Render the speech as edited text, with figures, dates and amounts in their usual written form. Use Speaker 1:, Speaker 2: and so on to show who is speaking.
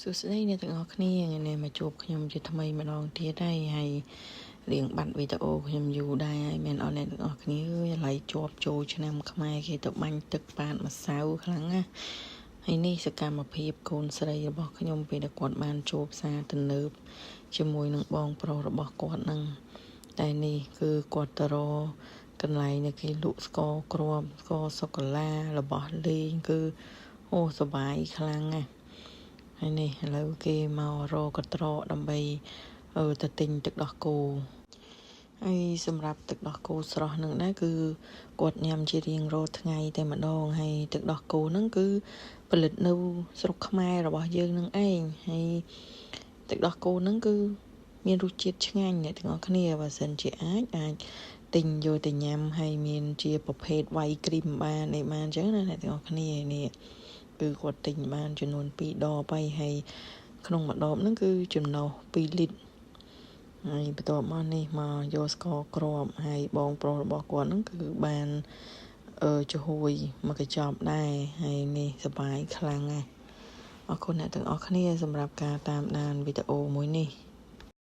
Speaker 1: សួស្តីអ្នកទាំងអស់គ្នាថ្ងៃនេះមកជួបខ្ញុំជាថ្មីម្ដងទៀតហើយរៀងបាត់វីដេអូខ្ញុំយូរដែរហើយមែនអត់អ្នកទាំងអស់គ្នាឥឡូវជាប់ចូលឆ្នាំខ្មែរគេទៅបាញ់ទឹកប៉ាតម្សៅខ្លាំងណាស់ហើយនេះសកម្មភាពកូនស្រីរបស់ខ្ញុំពេលដែលគាត់បានជួបសារទំនើបជាមួយនឹងបងប្រុសរបស់គាត់នឹងតែនេះគឺគាត់ទៅរកកន្លែងដែលគេលក់ស្ករគ្រាប់ស្ករសូកូឡារបស់លេងគឺអូសប្បាយខ្លាំងណាស់ហើយនេះឥឡូវគេមករកកត្រកដើម្បីទៅទិញទឹកដោះគោហើយសម្រាប់ទឹកដោះគោស្រស់នឹងដែរគឺគាត់ញ៉ាំជារៀងរាល់ថ្ងៃតែម្ដងហើយទឹកដោះគោហ្នឹងគឺផលិតនៅស្រុកខ្មែររបស់យើងនឹងឯងហើយទឹកដោះគោហ្នឹងគឺមានរសជាតិឆ្ងាញ់អ្នកទាំងអស់គ្នាបើសិនជាអាចទិញយកទៅញ៉ាំហើយមានជាប្រភេទវាយគ្រីមបានអញ្ចឹងណាអ្នកទាំងអស់គ្នានេះគឺគាត់ទិញបានចំនួន2ដបហើយក្នុងមួយដបហ្នឹងគឺចំណុះ2លីត្រហើយបន្ទាប់មកនេះមកយកស្ករគ្រាប់ហើយបងប្រុសរបស់គាត់ហ្នឹងគឺបានចំហួយមកកញ្ចប់ដែរហើយនេះសប្បាយខ្លាំងណាស់អរគុណអ្នកទាំងអស់គ្នាសម្រាប់ការតាមដានវីដេអូមួយនេះ